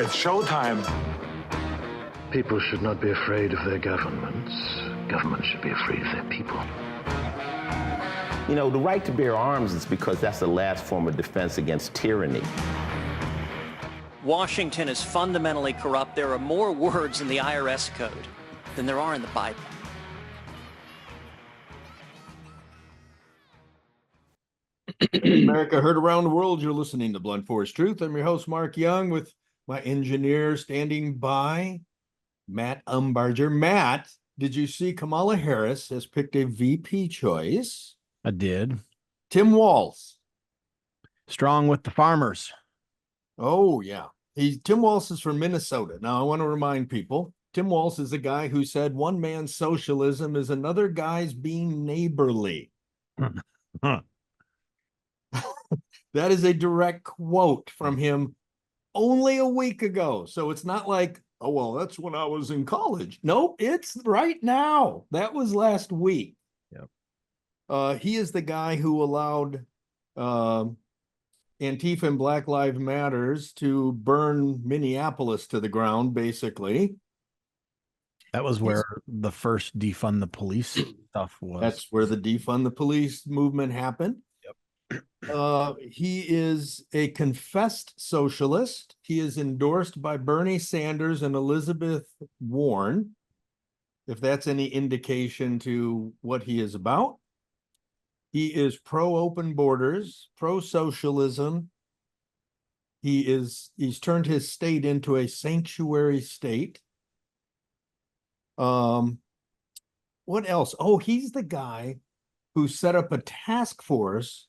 It's showtime. People should not be afraid of their governments. Governments should be afraid of their people. You know, the right to bear arms is because that's the last form of defense against tyranny. Washington is fundamentally corrupt. There are more words in the IRS code than there are in the Bible. America heard around the world. You're listening to Blunt Force Truth. I'm your host, Mark Young, with my engineer standing by, Matt Umbarger. Matt, did you see Kamala Harris has picked a VP choice? I did. Tim Walz. Strong with the farmers. Oh, yeah. Tim Walz is from Minnesota. Now, I want to remind people, Tim Walz is a guy who said one man's socialism is another guy's being neighborly. That is a direct quote from him only a week ago. So it's not like, oh, well, that's when I was in college. Nope, it's right now. That was last week. Yep. He is the guy who allowed Antifa and Black Lives Matters to burn Minneapolis to the ground, basically. That was where the first defund the police stuff was. That's where the defund the police movement happened. He is a confessed socialist. He is endorsed by Bernie Sanders and Elizabeth Warren, if that's any indication to what he is about. He is pro-open borders, pro-socialism. He's turned his state into a sanctuary state. What else? Oh, he's the guy who set up a task force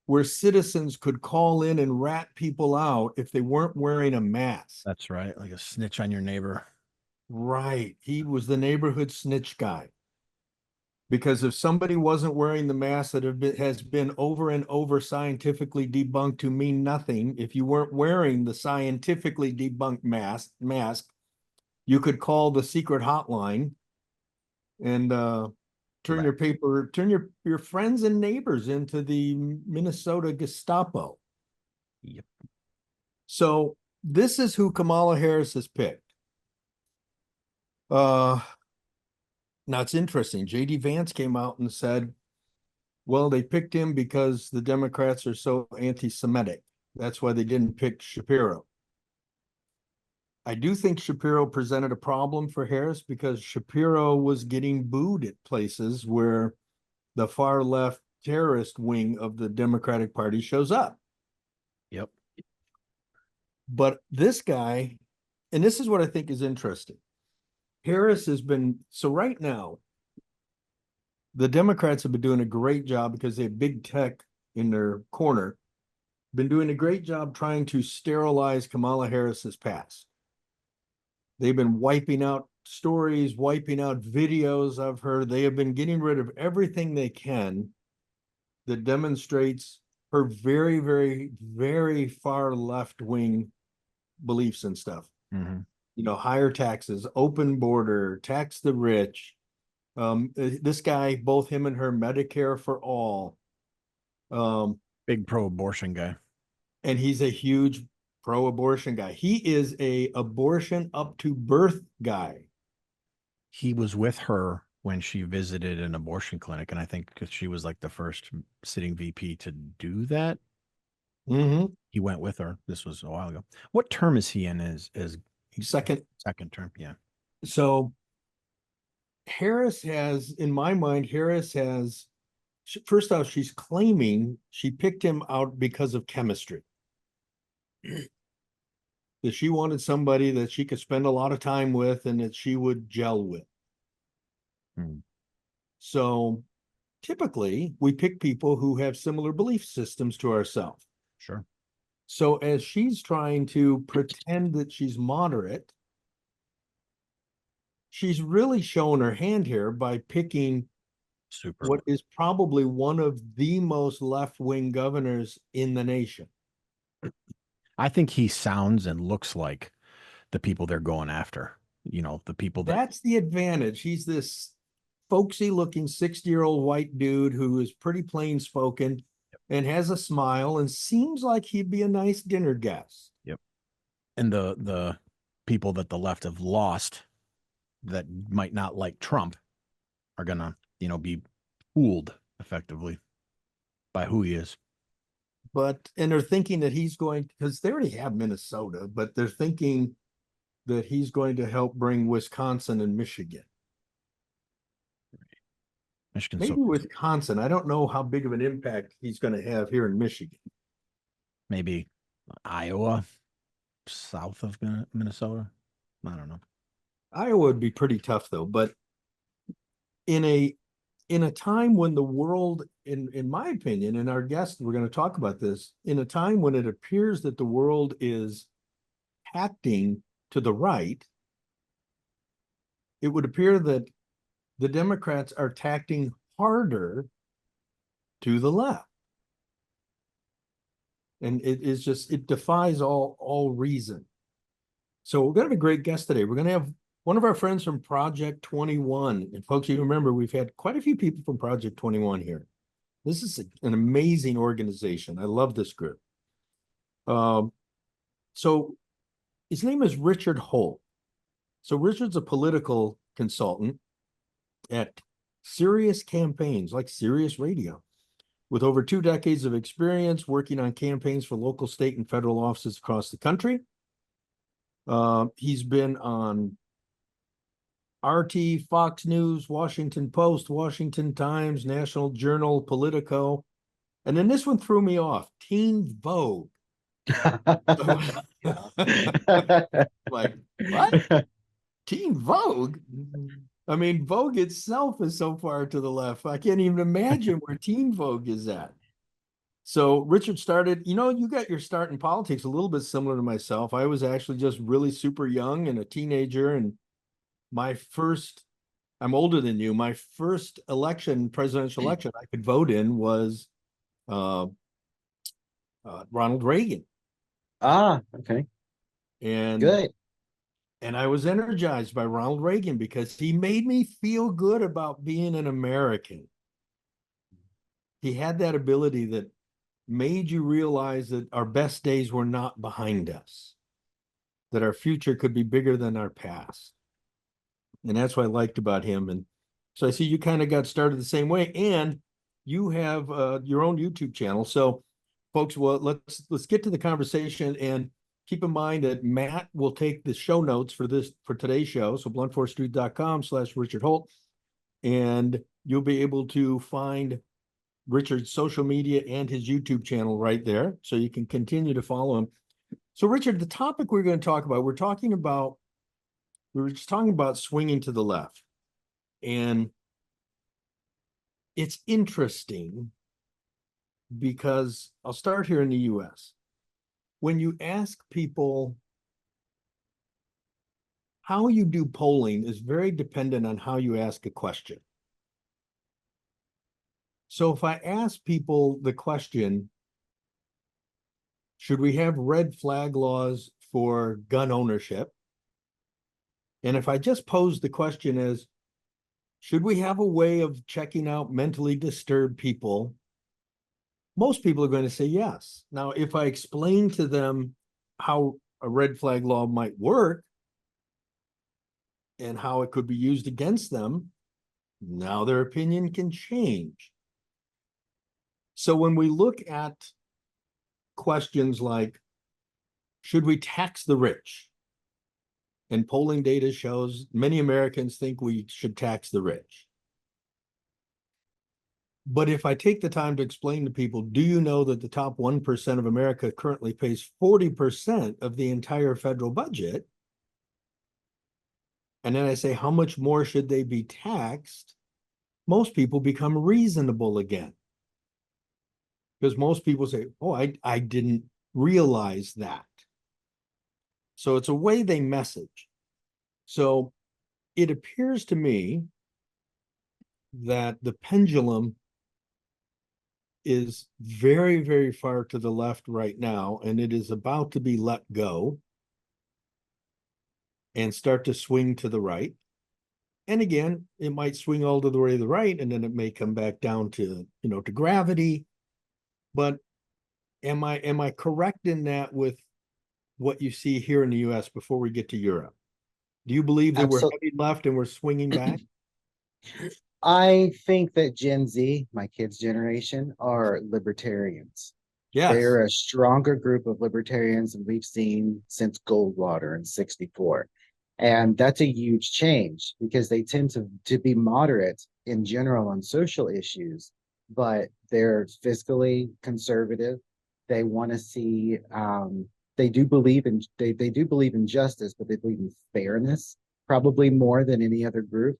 where citizens could call in and rat people out if they weren't wearing a mask. That's right. Like a snitch on your neighbor. Right. He was the neighborhood snitch guy. Because if somebody wasn't wearing the mask that has been over and over scientifically debunked to mean nothing, if you weren't wearing the scientifically debunked mask, you could call the secret hotline and turn your friends and neighbors into the Minnesota Gestapo. Yep. So this is who Kamala Harris has picked. Now it's interesting. J.D. Vance came out and said, well, they picked him because the Democrats are so anti-Semitic. That's why they didn't pick Shapiro. I do think Shapiro presented a problem for Harris because Shapiro was getting booed at places where the far left terrorist wing of the Democratic Party shows up. Yep. But this guy, and this is what I think is interesting. Harris has been, so right now, the Democrats have been doing a great job because they have big tech in their corner, been doing a great job trying to sterilize Kamala Harris's past. They've been wiping out stories, wiping out videos of her. They have been getting rid of everything they can that demonstrates her very, very, very far left-wing beliefs and stuff. Mm-hmm. You know, higher taxes, open border, tax the rich. This guy, both him and her, Medicare for all. Big pro-abortion guy. And he's a huge pro-abortion guy. He is a abortion up to birth guy. He was with her when she visited an abortion clinic, and I think because she was like the first sitting VP to do that. Mm-hmm. He went with her. This was a while ago. What term is he in? Is second term? Yeah. So Harris has, in my mind, first off, she's claiming she picked him out because of chemistry. That she wanted somebody that she could spend a lot of time with and that she would gel with. So typically we pick people who have similar belief systems to ourselves. Sure. So as she's trying to pretend that she's moderate, she's really showing her hand here by picking what is probably one of the most left-wing governors in the nation. I think he sounds and looks like the people they're going after. You know, the people that's the advantage. He's this folksy looking 60-year-old white dude who is pretty plain spoken and has a smile and seems like he'd be a nice dinner guest. Yep. And the people that the left have lost that might not like Trump are gonna, be fooled effectively by who he is. And they're thinking that he's going, because they already have Minnesota, but they're thinking that he's going to help bring Wisconsin and Michigan. Michigan, Maybe Wisconsin. I don't know how big of an impact he's going to have here in Michigan. maybe Iowa, south of Minnesota. I don't know. Iowa would be pretty tough though, but in a time when the world, in my opinion, and our guests, we're going to talk about this, in a time when it appears that the world is acting to the right, it would appear that the Democrats are tacting harder to the left. And it defies all reason. So we're going to have a great guest today. We're going to have one of our friends from Project 21. And folks, you remember, we've had quite a few people from Project 21 here. This is an amazing organization. I love this group. So his name is Richard Holt. So Richard's a political consultant at Sirius Campaigns, like Sirius Radio, with over 2 decades of experience working on campaigns for local, state, and federal offices across the country. He's been on RT, Fox News, Washington Post, Washington Times, National Journal, Politico. And then this one threw me off, Teen Vogue. Like, what? Teen Vogue? I mean, Vogue itself is so far to the left. I can't even imagine where Teen Vogue is at. So Richard started, you got your start in politics a little bit similar to myself. I was actually just really super young and a teenager. And I'm older than you, my first presidential election I could vote in was Ronald Reagan. Okay. And good. And I was energized by Ronald Reagan because he made me feel good about being an American. He had that ability that made you realize that our best days were not behind us, that our future could be bigger than our past. And that's what I liked about him. And so I see you kind of got started the same way, and you have your own YouTube channel. So folks, well, let's get to the conversation, and keep in mind that Matt will take the show notes for today's show. So bluntforcetruth.com/Richard Holt. And you'll be able to find Richard's social media and his YouTube channel right there. So you can continue to follow him. So Richard, the topic we're going to talk about, we were just talking about swinging to the left. And it's interesting because I'll start here in the US. When you ask people how you do polling is very dependent on how you ask a question. So if I ask people the question, should we have red flag laws for gun ownership? And if I just pose the question as, should we have a way of checking out mentally disturbed people? Most people are going to say yes. Now, if I explain to them how a red flag law might work and how it could be used against them, now their opinion can change. So when we look at questions like, should we tax the rich? And polling data shows many Americans think we should tax the rich. But if I take the time to explain to people, do you know that the top 1% of America currently pays 40% of the entire federal budget? And then I say, how much more should they be taxed? Most people become reasonable again. Because most people say, oh, I didn't realize that. So it's a way they message. So it appears to me that the pendulum is very, very far to the left right now, and it is about to be let go and start to swing to the right. And again, it might swing all to the way to the right, and then it may come back down to, to gravity. But am I correct in that with what you see here in the US before we get to Europe? Do you believe that we're heavy left and we're swinging back? I think that Gen Z, my kids' generation, are libertarians. Yes. They're a stronger group of libertarians than we've seen since Goldwater in '64. And that's a huge change because they tend to be moderate in general on social issues, but they're fiscally conservative. They want to see they do believe in they do believe in justice, but they believe in fairness, probably more than any other group.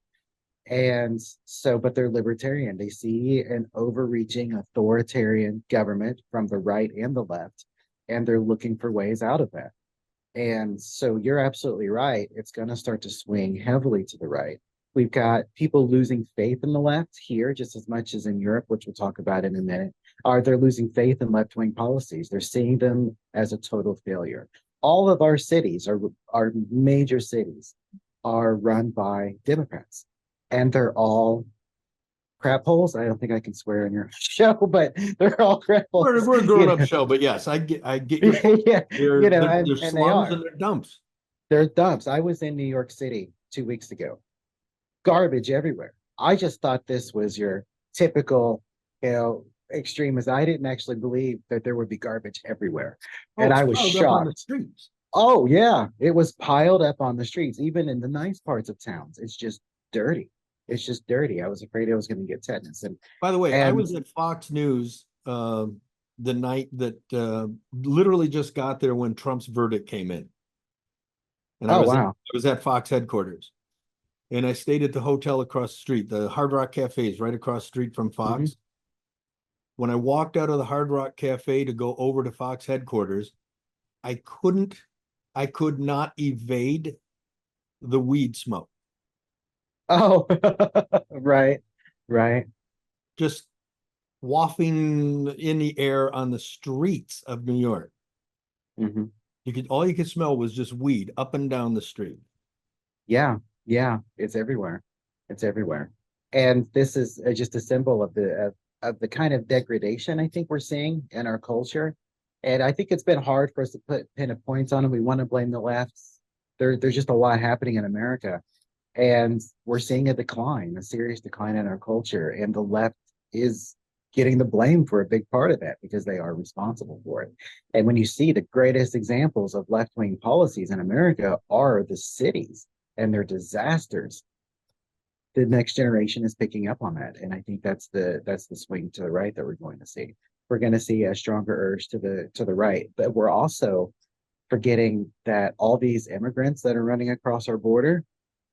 And so, but they're libertarian. They see an overreaching authoritarian government from the right and the left, and they're looking for ways out of that. And so you're absolutely right. It's going to start to swing heavily to the right. We've got people losing faith in the left here just as much as in Europe, which we'll talk about in a minute. They're losing faith in left-wing policies. They're seeing them as a total failure. All of our cities, our major cities, are run by Democrats. And they're all crap holes. I don't think I can swear on your show, but they're all crap holes. We're a grown-up show, but yes, I get your Yeah, they're, you know, they're and they slums are. and they're dumps. They're dumps. I was in New York City 2 weeks ago. Garbage everywhere. I just thought this was your typical, extremist. I didn't actually believe that there would be garbage everywhere. And I was piled up on the shocked. streets. Oh, yeah. It was piled up on the streets, even in the nice parts of towns. It's just dirty. It's just dirty. I was afraid I was going to get tetanus. And By the way, I and- was at Fox News the night that literally just got there when Trump's verdict came in. And Oh, I wow. was at Fox headquarters. And I stayed at the hotel across the street. The Hard Rock Cafe is right across the street from Fox. When I walked out of the Hard Rock Cafe to go over to Fox headquarters, I could not evade the weed smoke. Oh, right. Just wafting in the air on the streets of New York. Mm-hmm. All you could smell was just weed up and down the street. Yeah, it's everywhere. It's everywhere. And this is just a symbol of the kind of degradation I think we're seeing in our culture. And I think it's been hard for us to put pin of points on it. We want to blame the left. There's just a lot happening in America. And we're seeing a serious decline in our culture. And the left is getting the blame for a big part of that because they are responsible for it. And when you see the greatest examples of left-wing policies in America are the cities and their disasters, the next generation is picking up on that. And I think that's the swing to the right that we're going to see. We're going to see a stronger urge to the right, but we're also forgetting that all these immigrants that are running across our border,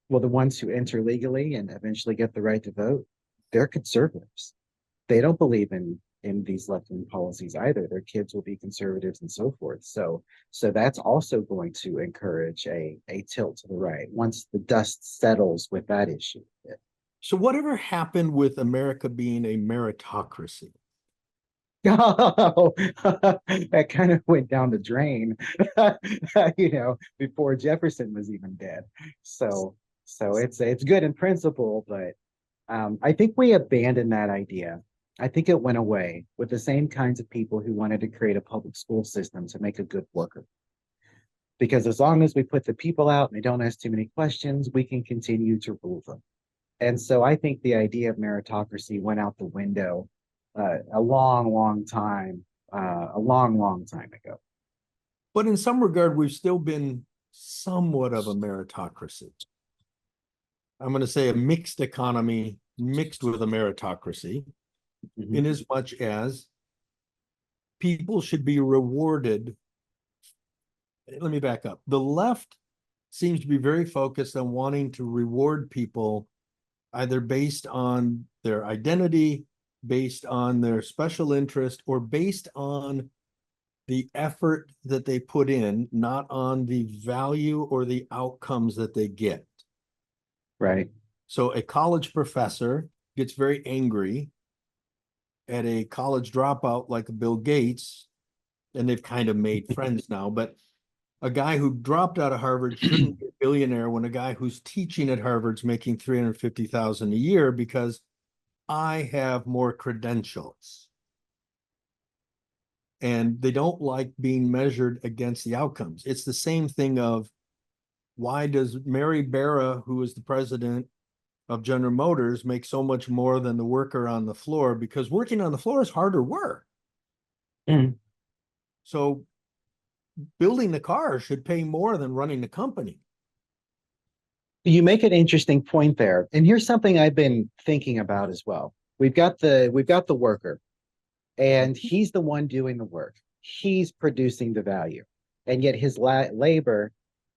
well, the ones who enter legally and eventually get the right to vote, they're conservatives. They don't believe in these left-wing policies either. Their kids will be conservatives and so forth. So that's also going to encourage a tilt to the right once the dust settles with that issue. So whatever happened with America being a meritocracy? Oh, that kind of went down the drain, before Jefferson was even dead. So it's good in principle, but I think we abandoned that idea. I think it went away with the same kinds of people who wanted to create a public school system to make a good worker. Because as long as we put the people out and they don't ask too many questions, we can continue to rule them. And so I think the idea of meritocracy went out the window a long time ago. But in some regard, we've still been somewhat of a meritocracy. I'm going to say a mixed economy mixed with a meritocracy, in as much as people should be rewarded. Let me back up. The left seems to be very focused on wanting to reward people either based on their identity, based on their special interest, or based on the effort that they put in, not on the value or the outcomes that they get. Right. So a college professor gets very angry at a college dropout like Bill Gates, and they've kind of made friends now, but a guy who dropped out of Harvard shouldn't be a billionaire when a guy who's teaching at Harvard's making $350,000 a year because I have more credentials. and they don't like being measured against the outcomes. It's the same thing of, why does Mary Barra, who is the president of General Motors, make so much more than the worker on the floor? Because working on the floor is harder work. Mhm. So building the car should pay more than running the company. You make an interesting point there. And here's something I've been thinking about as well. We've got the worker, and he's the one doing the work. He's producing the value. And yet his labor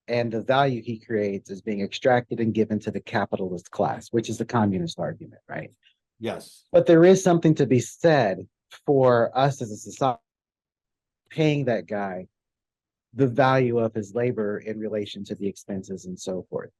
and the value he creates is being extracted and given to the capitalist class, which is the communist argument, right? Yes. But there is something to be said for us as a society paying that guy the value of his labor in relation to the expenses and so forth.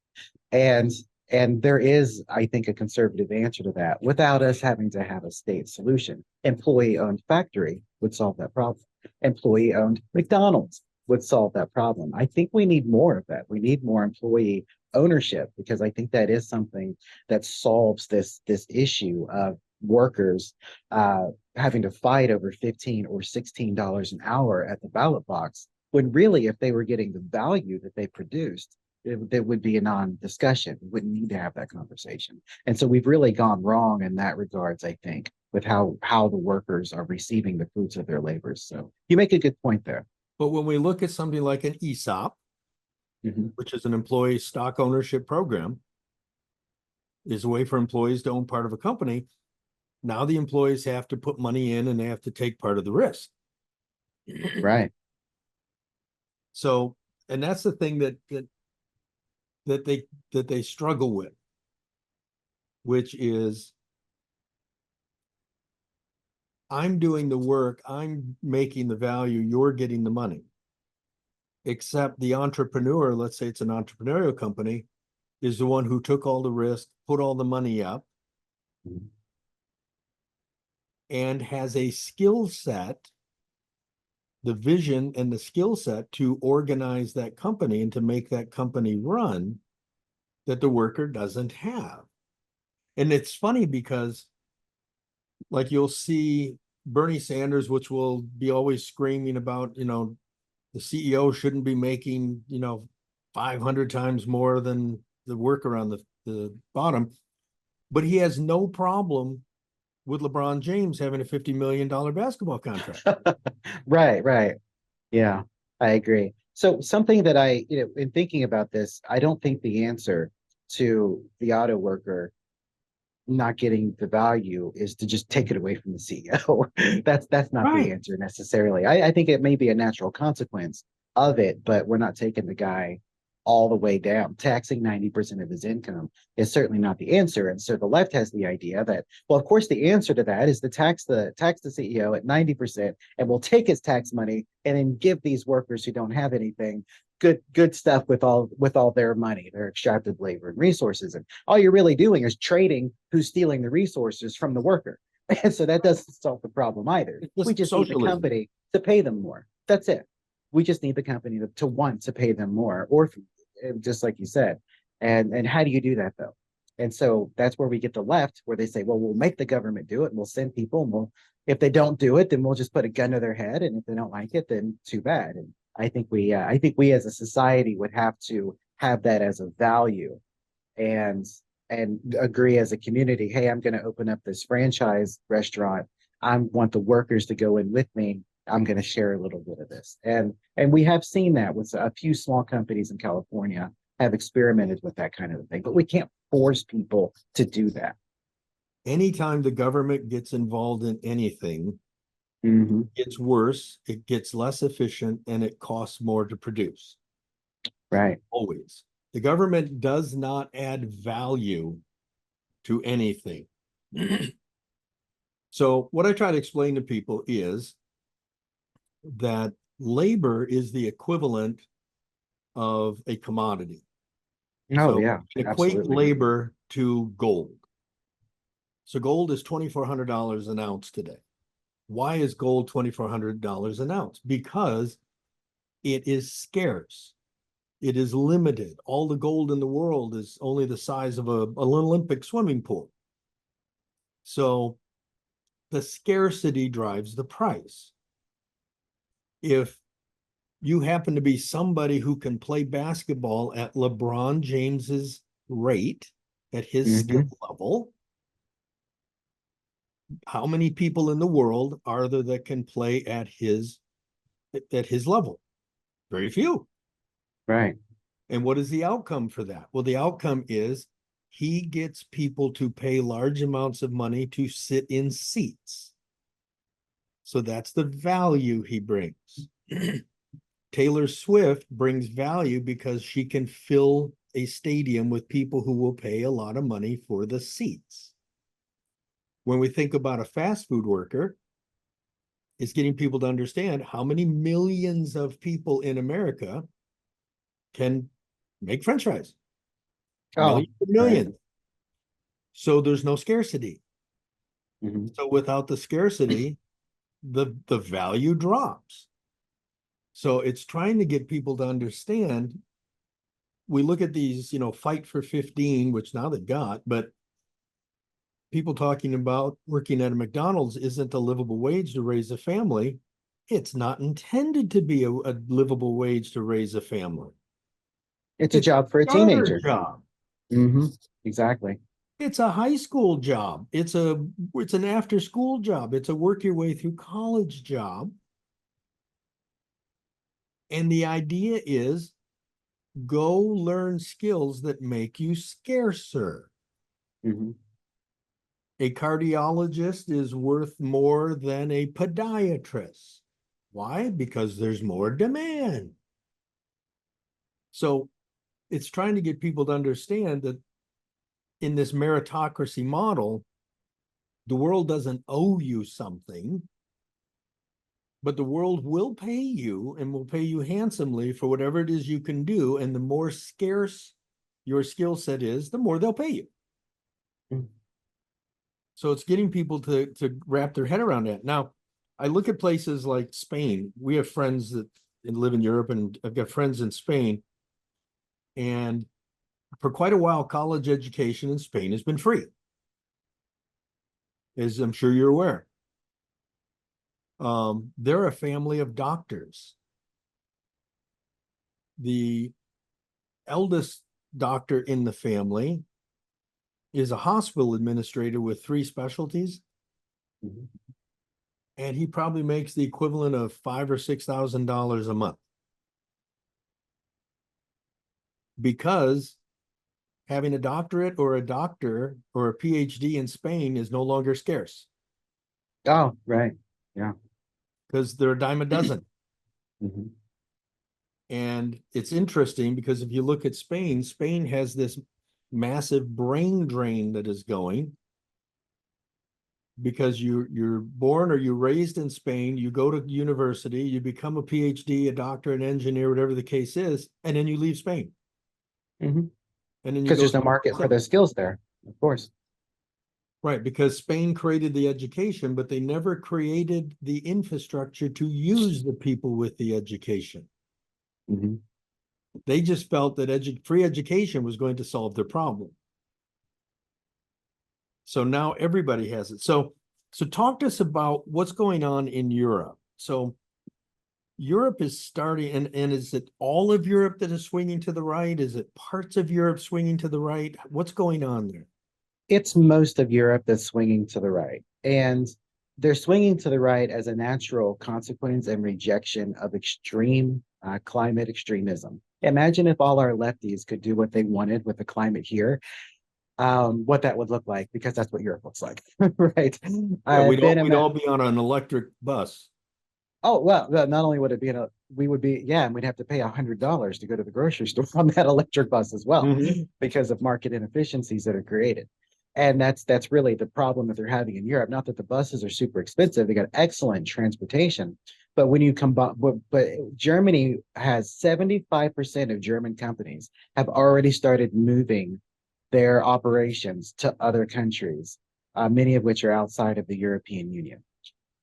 And and there is, I think, a conservative answer to that without us having to have a state solution. Employee-owned factory would solve that problem. Employee-owned McDonald's would solve that problem. I think we need more of that. We need more employee ownership, because I think that is something that solves this issue of workers having to fight over $15 or $16 an hour at the ballot box, when really, if they were getting the value that they produced, there would be a non-discussion. We wouldn't need to have that conversation. And so we've really gone wrong in that regards, I think, with how the workers are receiving the fruits of their labors. So you make a good point there. But when we look at something like an ESOP, Mhm. which is an employee stock ownership program, is a way for employees to own part of a company. Now the employees have to put money in and they have to take part of the risk. Right. So, and that's the thing that they struggle with, which is, I'm doing the work, I'm making the value, you're getting the money. Except the entrepreneur, let's say it's an entrepreneurial company, is the one who took all the risk, put all the money up, Mhm. and has a skill set, the vision and the skill set to organize that company and to make that company run, that the worker doesn't have. And it's funny because, like, you'll see Bernie Sanders, which will be always screaming about, the CEO shouldn't be making, 500 times more than the worker on the bottom. But he has no problem with LeBron James having a $50 million basketball contract. Right. Yeah, I agree. So something that in thinking about this, I don't think the answer to the auto worker not getting the value is to just take it away from the CEO. That's not the Right. answer necessarily. I think it may be a natural consequence of it, but we're not taking the guy all the way down. Taxing 90% of his income is certainly not the answer. And so the left has the idea that, well, of course, the answer to that is to tax the CEO at 90%, and we'll take his tax money and then give these workers who don't have anything good stuff with all their money, their extracted labor and resources. And all you're really doing is trading who's stealing the resources from the worker. And so that doesn't solve the problem either. We just need the socialism. company to pay them more. That's it. We just need the company to want to pay them more, or just like you said. And how do you do that though? And so that's where we get the left, where they say, well, we'll make the government do it, and we'll send people, and if they don't do it, then we'll just put a gun to their head, and if they don't like it, then too bad. And I think we as a society would have to have that as a value, and agree as a community. Hey, I'm going to open up this franchise restaurant. I want the workers to go in with me. I'm going to share a little bit of this, and we have seen that with a few small companies in California have experimented with that kind of thing. But we can't force people to do that. Anytime the government gets involved in anything, Mm-hmm. it's worse, it gets less efficient, and it costs more to produce. Right. Always. The government does not add value to anything. So what I try to explain to people is that labor is the equivalent of a commodity. Oh, So yeah, equate absolutely. labor to gold. So gold is $2,400 an ounce today. Why is gold $2,400 an ounce? Because it is scarce. It is limited. All the gold in the world is only the size of an Olympic swimming pool. So the scarcity drives the price. if you happen to be somebody who can play basketball at LeBron James's rate, at his skill level, how many people in the world are there that can play at his level? Very few. Right. And what is the outcome for that? Well, the outcome is he gets people to pay large amounts of money to sit in seats. So that's the value he brings. Taylor Swift brings value because she can fill a stadium with people who will pay a lot of money for the seats. When we think about a fast food worker, it's getting people to understand how many millions of people in America can make French fries. Oh, Millions. Right. So there's no scarcity. Mm-hmm. So without the scarcity, the value drops. So it's trying to get people to understand. We look at these, fight for 15, which now they've got, but people talking about working at a McDonald's isn't a livable wage to raise a family. It's not intended to be a livable wage to raise a family. It's a job for a teenager. Job. Mm-hmm. Exactly. It's a high school job. It's an after school job. It's a work your way through college job. And the idea is go learn skills that make you scarcer. Mm-hmm. A cardiologist is worth more than a podiatrist. Why? Because there's more demand. So it's trying to get people to understand that in this meritocracy model, the world doesn't owe you something, but the world will pay you and will pay you handsomely for whatever it is you can do. And the more scarce your skill set is, the more they'll pay you. Mm. So it's getting people to wrap their head around that. Now, I look at places like Spain. We have friends that live in Europe, and I've got friends in Spain. And for quite a while, college education in Spain has been free, as I'm sure you're aware. They're a family of doctors. The eldest doctor in the family is a hospital administrator with 3 specialties. Mm-hmm. And he probably makes the equivalent of $5,000 or $6,000 a month. Because having a doctorate or a doctor or a PhD in Spain is no longer scarce. Oh, right. Yeah. Because they're a dime a dozen. Mm-hmm. And it's interesting because if you look at Spain, Spain has this massive brain drain that is going because you're born or you're raised in Spain, you go to university, you become a PhD, a doctor, an engineer, whatever the case is, and then you leave Spain. Mm-hmm. And then because there's no market for those skills there, of course. Right, because Spain created the education, but they never created the infrastructure to use the people with the education. Mm-hmm. They just felt that free education was going to solve their problem. So now everybody has it. So talk to us about what's going on in Europe. So Europe is starting, and is it all of Europe that is swinging to the right? Is it parts of Europe swinging to the right? What's going on there? It's most of Europe that's swinging to the right. And they're swinging to the right as a natural consequence and rejection of extreme climate extremism. Imagine if all our lefties could do what they wanted with the climate here, what that would look like, because that's what Europe looks like, right? Yeah, we'd all be on an electric bus. Oh, well, not only would it be and we'd have to pay $100 to go to the grocery store on that electric bus as well, mm-hmm. because of market inefficiencies that are created. And that's really the problem that they're having in Europe. Not that the buses are super expensive. They got excellent transportation. But when you combine, but Germany has 75% of German companies have already started moving their operations to other countries, many of which are outside of the European Union.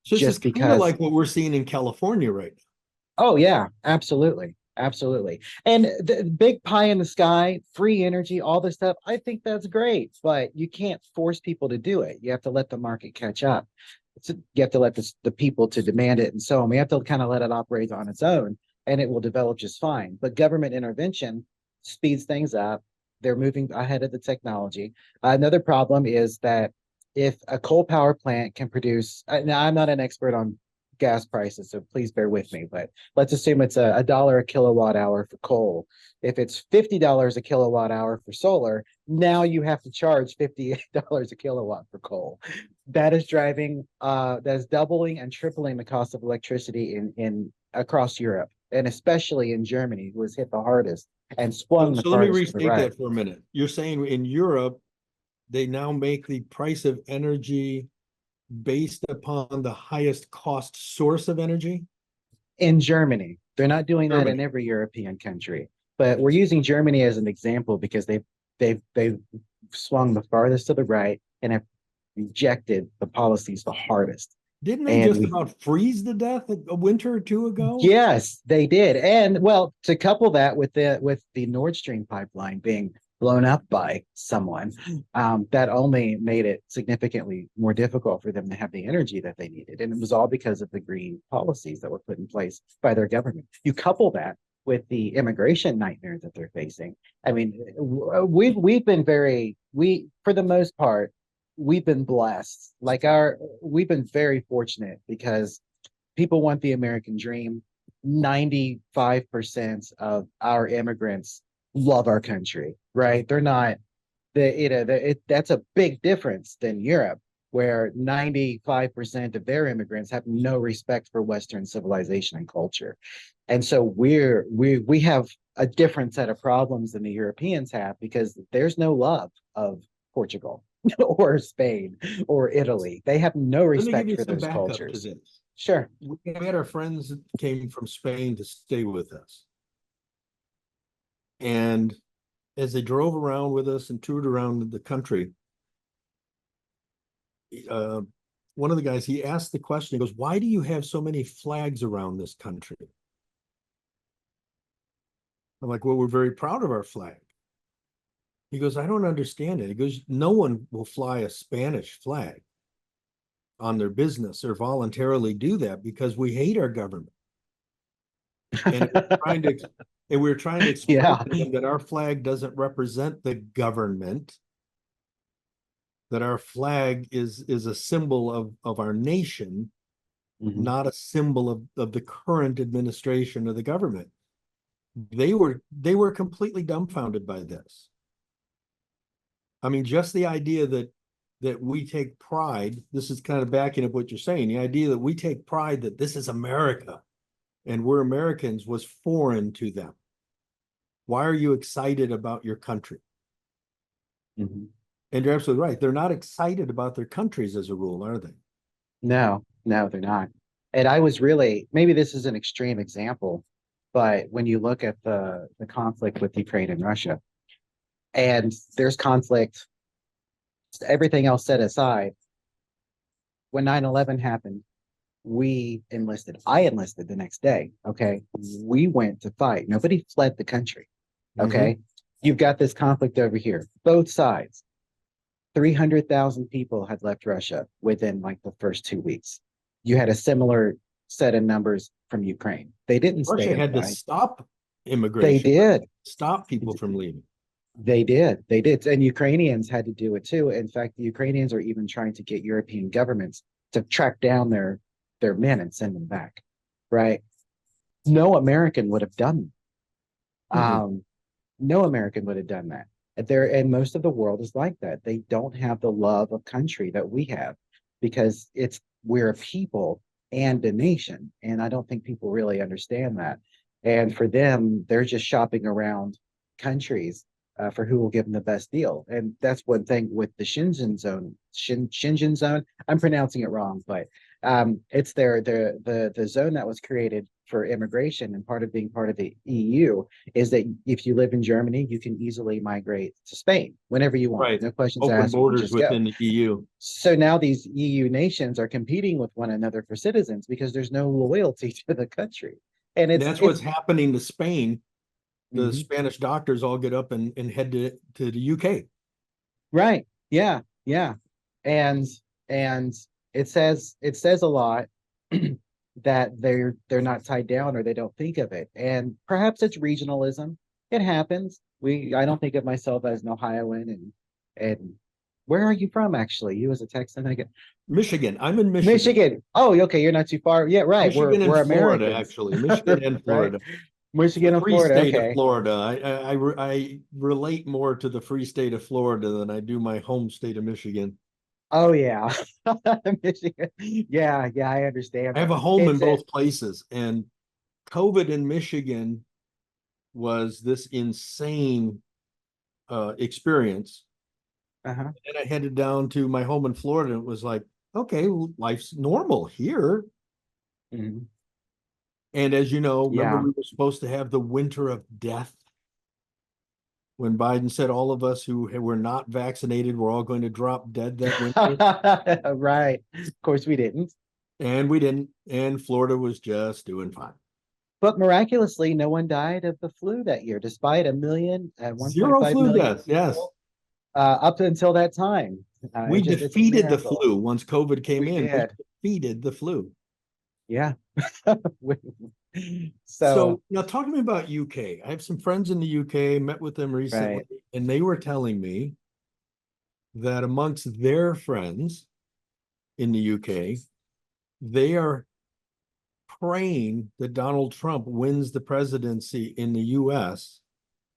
Just because, like what we're seeing in California right now. Oh yeah, absolutely. Absolutely. And the big pie in the sky, free energy, all this stuff, I think that's great, but you can't force people to do it. You have to let the market catch up. you have to let the people to demand it and so on. We have to kind of let it operate on its own, and it will develop just fine. But government intervention speeds things up. They're moving ahead of the technology. Another problem is that if a coal power plant can produce, now I'm not an expert on gas prices, so please bear with me, but let's assume it's a dollar a kilowatt hour for coal. If it's $50 a kilowatt hour for solar, now you have to charge $58 a kilowatt for coal. That is that's doubling and tripling the cost of electricity in across Europe, and especially in Germany, who was hit the hardest and swung the So let me farthest to the restate right. that for a minute. You're saying in Europe, they now make the price of energy based upon the highest cost source of energy? In Germany. They're not doing that in Germany. every European country, but we're using Germany as an example because they've swung the farthest to the right and have rejected the policies the hardest. Didn't they And just about freeze to death a winter or two ago? yes, they did. And well, to couple that with the Nord Stream pipeline being blown up by someone, that only made it significantly more difficult for them to have the energy that they needed. And it was all because of the green policies that were put in place by their government. You couple that with the immigration nightmare that they're facing. I mean, we've been for the most part, we've been blessed. We've been very fortunate because people want the American dream. 95% of our immigrants love our country, right? They're not that's a big difference than Europe, where 95% of their immigrants have no respect for Western civilization and culture. And so we have a different set of problems than the Europeans have because there's no love of Portugal or Spain or Italy. They have no Let me give respect you for some those backup to cultures. this. Sure. We had our friends that came from Spain to stay with us. And as they drove around with us and toured around the country, one of the guys, he asked the question, he goes, why do you have so many flags around this country? I'm like, well, we're very proud of our flag. He goes, I don't understand it. He goes, no one will fly a Spanish flag on their business or voluntarily do that because we hate our government. And we're trying to explain Yeah. to them that our flag doesn't represent the government, that our flag is a symbol of our nation, not a symbol of the current administration of the government. They were completely dumbfounded by this. I mean, just the idea that we take pride, this is kind of backing up what you're saying, the idea that we take pride that this is America and we're Americans was foreign to them. Why are you excited about your country? And you're absolutely right. They're not excited about their countries as a rule, are they? No, they're not. And I was really, maybe this is an extreme example, but when you look at the conflict with Ukraine and Russia, and there's conflict, everything else set aside, when 9/11 happened, I enlisted the next day. Okay. We went to fight. Nobody fled the country. Okay. You've got this conflict over here, both sides. 300,000 people had left Russia within like the first 2 weeks. You had a similar set of numbers from Ukraine. They didn't stay. Russia had to stop immigration. They did. Stop people from leaving. They did. And Ukrainians had to do it too. In fact, the Ukrainians are even trying to get European governments to track down their men and send them back. Right? No American would have done that. No American would have done that. And most of the world is like that. They don't have the love of country that we have because we're a people and a nation. And I don't think people really understand that. And for them, they're just shopping around countries for who will give them the best deal. And that's one thing with the Shenzhen zone. I'm pronouncing it wrong, but it's the zone that was created for immigration, and part of being part of the EU is that if you live in Germany, you can easily migrate to Spain whenever you want. Right. No questions Open asked. borders within the EU. So now these EU nations are competing with one another for citizens because there's no loyalty to the country. And that's what's happening to Spain. The Spanish doctors all get up and head to the UK. Right. Yeah. And it says a lot that they're not tied down or they don't think of it. And perhaps it's regionalism. It happens. I don't think of myself as an Ohioan, and where are you from actually? You as a Texan, I get Michigan. I'm in Michigan. Michigan. Oh, okay, you're not too far. Yeah, right. Michigan We're and Florida, Americans. actually. Michigan and Right. Florida. Michigan The and free Florida. state of Okay. Florida. I relate more to the free state of Florida than I do my home state of Michigan. Oh yeah. Michigan. Yeah, yeah, I understand. I have a home in It's both places, and COVID in Michigan was this insane experience. uh-huh. And I headed down to my home in Florida, and it was like, okay, well, life's normal here. Mhm. And as you know, remember Yeah. we were supposed to have the winter of death when Biden said all of us who were not vaccinated were all going to drop dead that winter. Right. Of course we didn't. And we didn't. And Florida was just doing fine. But miraculously, no one died of the flu that year, despite a million and Zero 1.5 flu million deaths. Yes. people, up until that time. We it's a defeated the miracle. flu once COVID came We in. did. We defeated the flu. Yeah. So now talk to me about UK. I have some friends in the UK, met with them recently, Right. and they were telling me that amongst their friends in the UK, they are praying that Donald Trump wins the presidency in the US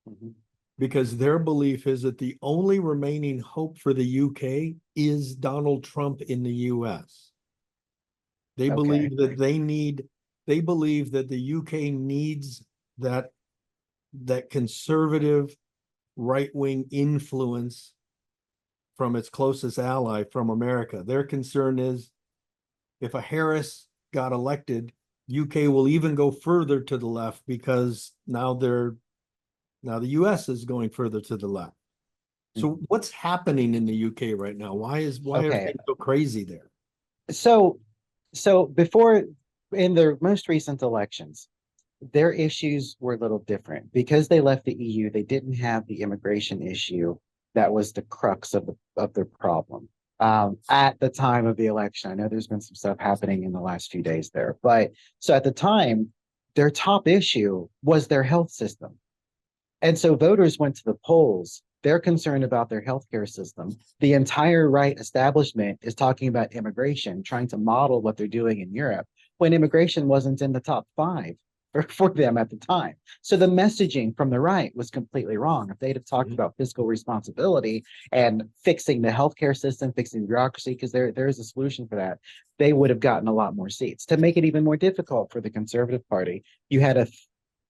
Mhm. because their belief is that the only remaining hope for the UK is Donald Trump in the US. They Okay. believe that they believe that the UK needs that conservative right-wing influence from its closest ally, from America. Their concern is if a Harris got elected, UK will even go further to the left because now the US is going further to the left. So what's happening in the UK right now? Why are Okay. things so crazy there? So before, in the most recent elections, their issues were a little different because they left the EU. They didn't have the immigration issue that was the crux of their problem at the time of the election. I know there's been some stuff happening in the last few days there, but so at the time, their top issue was their health system. And so voters went to the polls. They're concerned about their healthcare system. The entire right establishment is talking about immigration, trying to model what they're doing in Europe, when immigration wasn't in the top five for them at the time. So the messaging from the right was completely wrong. If they'd have talked about fiscal responsibility and fixing the healthcare system, fixing bureaucracy, because there is a solution for that, they would have gotten a lot more seats. To make it even more difficult for the Conservative Party, you had a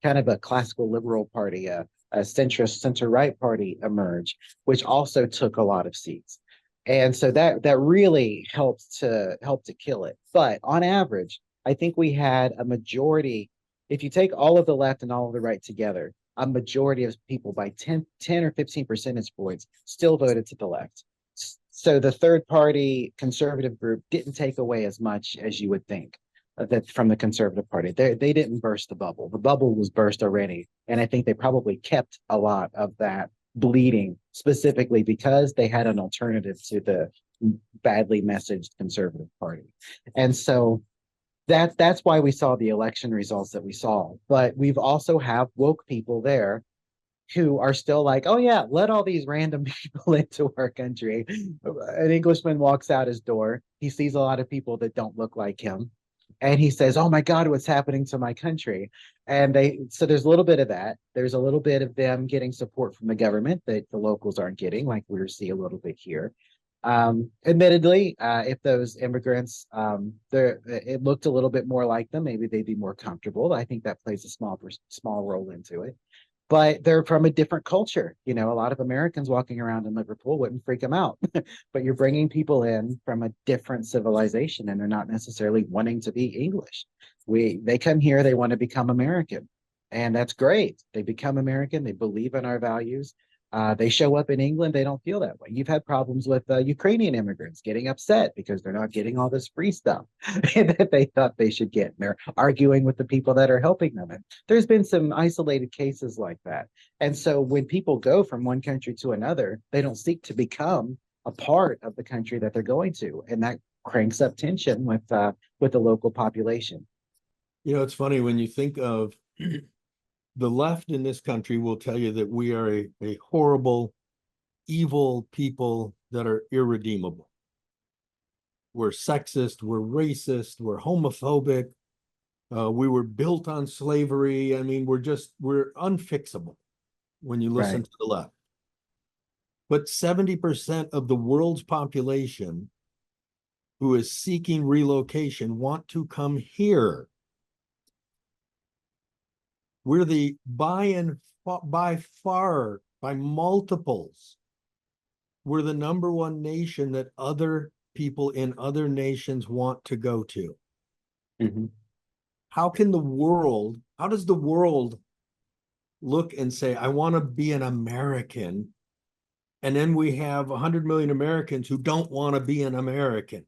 kind of a classical liberal party, a centrist center-right party emerge, which also took a lot of seats. And so that really helped to kill it. But on average, I think we had a majority. If you take all of the left and all of the right together, a majority of people by 10 or 15 percentage points still voted to the left. So the third party conservative group didn't take away as much as you would think that from the Conservative Party. They didn't burst the bubble. The bubble was burst already. And I think they probably kept a lot of that bleeding specifically because they had an alternative to the badly messaged Conservative Party. And so that's why we saw the election results that we saw. But we've also have woke people there who are still like, oh yeah, let all these random people into our country. An Englishman walks out his door. He sees a lot of people that don't look like him. And he says, oh my God, what's happening to my country? And so there's a little bit of that. There's a little bit of them getting support from the government that the locals aren't getting, like we see a little bit here. Admittedly, if those immigrants, it looked a little bit more like them, maybe they'd be more comfortable. I think that plays a small role into it. But they're from a different culture. You know, a lot of Americans walking around in Liverpool wouldn't freak them out. But you're bringing people in from a different civilization, and they're not necessarily wanting to be English. They come here, they want to become American, and that's great. They become American. They believe in our values. They show up in England, they don't feel that way. You've had problems with Ukrainian immigrants getting upset because they're not getting all this free stuff that they thought they should get. And they're arguing with the people that are helping them. And there's been some isolated cases like that. And so when people go from one country to another, they don't seek to become a part of the country that they're going to. And that cranks up tension with the local population. You know, it's funny when you think of the left in this country will tell you that we are a horrible, evil people that are irredeemable. We're sexist, we're racist, we're homophobic. We were built on slavery. I mean, we're unfixable when you listen Right. to the left. But 70% of the world's population who is seeking relocation want to come here. We're the by far, by multiples, we're the number one nation that other people in other nations want to go to. Mm-hmm. How does the world look and say, I want to be an American? And then we have 100 million Americans who don't want to be an American.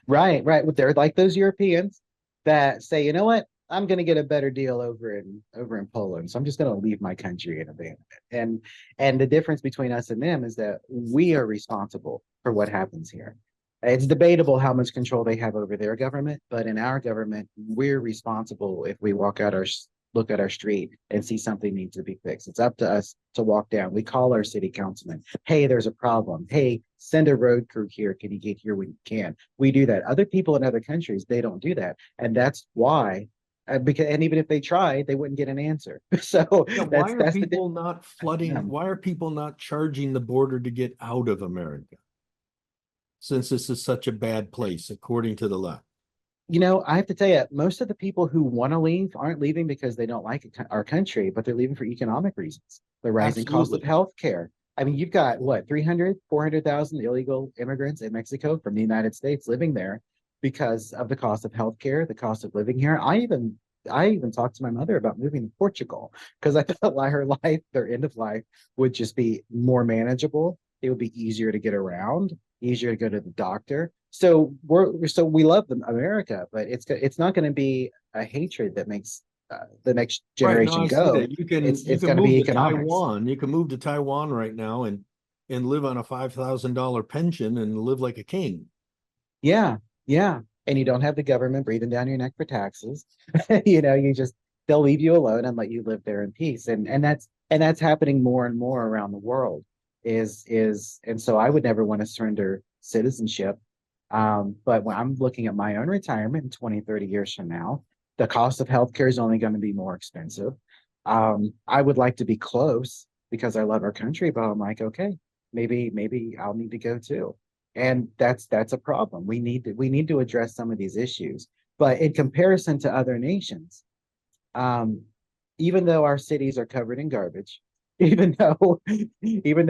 Right. They're like those Europeans that say, you know what? I'm going to get a better deal over in Poland, so I'm just going to leave my country and abandon it. And the difference between us and them is that we are responsible for what happens here. It's debatable how much control they have over their government, but in our government, we're responsible if we look at our street and see something needs to be fixed. It's up to us to walk down. We call our city councilman. Hey, there's a problem. Hey, send a road crew here. Can you get here when you can? We do that. Other people in other countries, they don't do that. And that's why, and even if they tried, they wouldn't get an answer. So Yeah, why are people not flooding? Yeah. Why are people not charging the border to get out of America? Since this is such a bad place, according to the left. You know, I have to tell you, most of the people who want to leave aren't leaving because they don't like our country, but they're leaving for economic reasons. The rising cost of healthcare. I mean, you've got what, 400,000 illegal immigrants in Mexico from the United States living there because of the cost of healthcare, the cost of living here. I even talked to my mother about moving to Portugal because I thought their end of life would just be more manageable. It would be easier to get around, easier to go to the doctor. So we love America, but it's not going to be a hatred that makes the next generation go. You can It's you going can to be move to economics. Taiwan. You can move to Taiwan right now and live on a $5,000 pension and live like a king. Yeah, yeah. And you don't have the government breathing down your neck for taxes. They'll leave you alone and let you live there in peace. And that's happening more and more around the world. And so I would never want to surrender citizenship. But when I'm looking at my own retirement in 20, 30 years from now, the cost of healthcare is only going to be more expensive. I would like to be close because I love our country, but I'm like, okay, maybe I'll need to go too. And that's a problem. We need to address some of these issues. But in comparison to other nations, even though our cities are covered in garbage, even though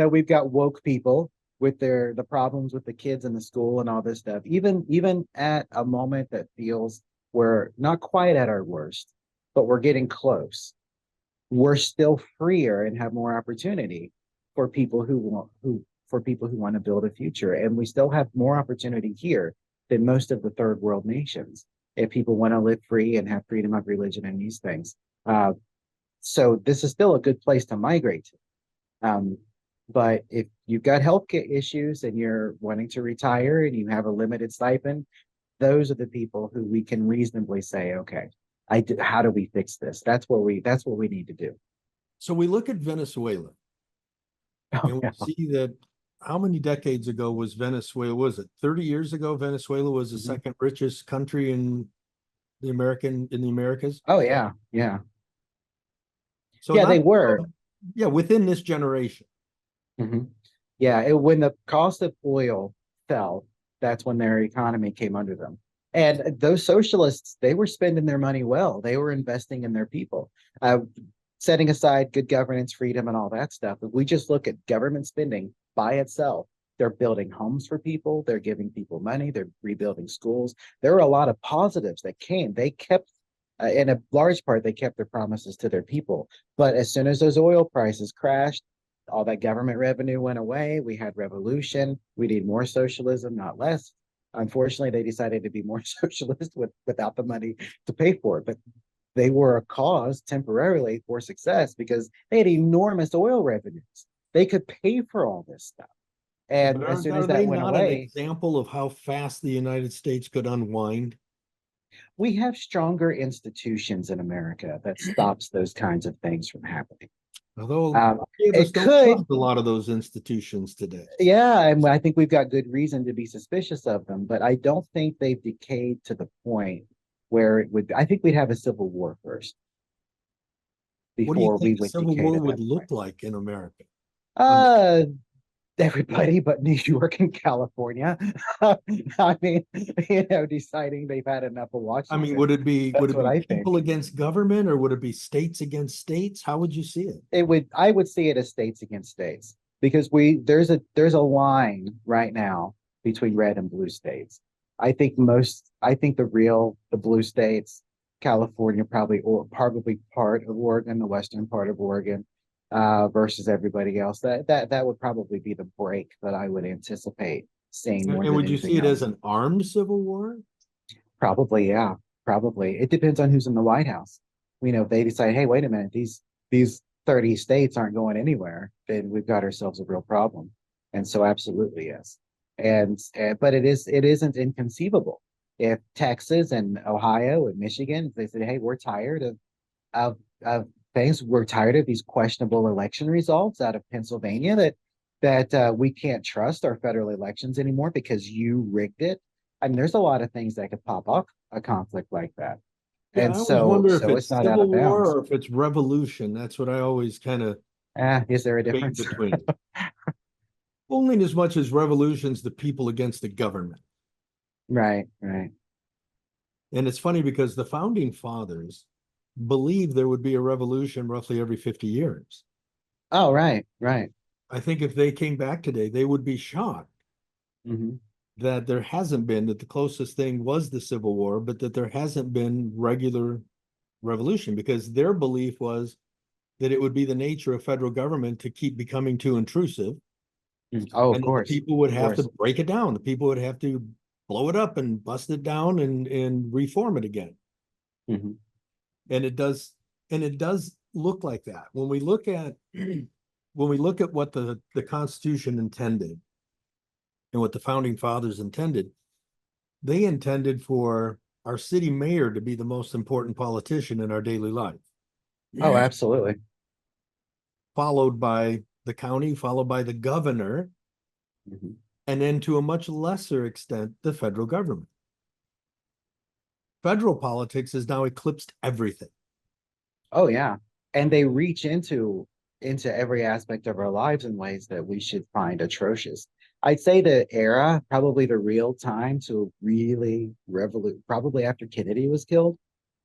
we've got woke people with the problems with the kids in the school and all this stuff, even at a moment that feels we're not quite at our worst, but we're getting close, we're still freer and have more opportunity for people who want to build a future. And we still have more opportunity here than most of the third world nations if people want to live free and have freedom of religion and these things. So this is still a good place to migrate to. But if you've got healthcare issues and you're wanting to retire and you have a limited stipend, those are the people who we can reasonably say, okay, how do we fix this? That's what we need to do. So we look at Venezuela and we see that how many decades ago was Venezuela? Was it 30 years ago? Venezuela was the second richest country in the Americas. Oh yeah, yeah. So yeah, they were. Yeah, within this generation. Mm-hmm. Yeah, when the cost of oil fell, that's when their economy came under them. And those socialists, they were spending their money well. They were investing in their people, setting aside good governance, freedom, and all that stuff. If we just look at government spending by itself, they're building homes for people. They're giving people money. They're rebuilding schools. There were a lot of positives that came. They kept, in a large part, they kept their promises to their people. But as soon as those oil prices crashed, all that government revenue went away. We had revolution. We need more socialism, not less. Unfortunately, they decided to be more socialist without the money to pay for it. But they were a cause temporarily for success because they had enormous oil revenues. They could pay for all this stuff. And But as soon are as that they went not an away, example of how fast the United States could unwind? we have stronger institutions in America that stops those kinds of things from happening. Although Um, many of us it don't could, trust a lot of those institutions today. yeah, and I think we've got good reason to be suspicious of them, but I don't think they've decayed to the point where it would, I think we'd have a civil war first What do you before we think a would civil decay war to would that look point. like in America? Uh, Everybody but New York and California. I mean, deciding they've had enough of I mean, Washington. would it be That's what I people think. against government, or would it be states against states? How would you see it? I would see it as states against states because there's a line right now between red and blue states. I think the blue states, California probably, or probably part of Oregon, the western part of Oregon, versus everybody else. That would probably be the break that I would anticipate seeing more And than would you see anything it as else. an armed civil war? Probably, yeah, probably. It depends on who's in the White House. If they decide, hey, wait a minute, these 30 states aren't going anywhere, then we've got ourselves a real problem. And so absolutely, yes. But it isn't inconceivable. If Texas and Ohio and Michigan, if they said, hey, we're tired of things, we're tired of these questionable election results out of Pennsylvania that we can't trust our federal elections anymore because you rigged it. I mean, there's a lot of things that could pop up a conflict like that. Yeah, And I always wonder if so it's it's not out civil of war bounds. or if it's revolution. That's what I always kind of Is there a debate difference? between. Only as much as revolution's the people against the government. Right, right. And it's funny because the founding fathers believed there would be a revolution roughly every 50 years. Oh, right, right. I think if they came back today, they would be shocked Hmm. that there hasn't been, that the closest thing was the Civil War, but that there hasn't been regular revolution, because their belief was that it would be the nature of federal government to keep becoming too intrusive. Oh, of And that the course. people would Of have to course. break it down. The people would have to blow it up and bust it down and reform it again. Hmm. And it does look like that. When we look at what the Constitution intended and what the founding fathers intended, they intended for our city mayor to be the most important politician in our daily life. Oh, absolutely. Followed by the county, followed by the governor, Hmm. and then to a much lesser extent, the federal government. Federal politics has now eclipsed everything. Oh, yeah. And they reach into every aspect of our lives in ways that we should find atrocious. I'd say the era, probably the real time to really revolute, probably after Kennedy was killed.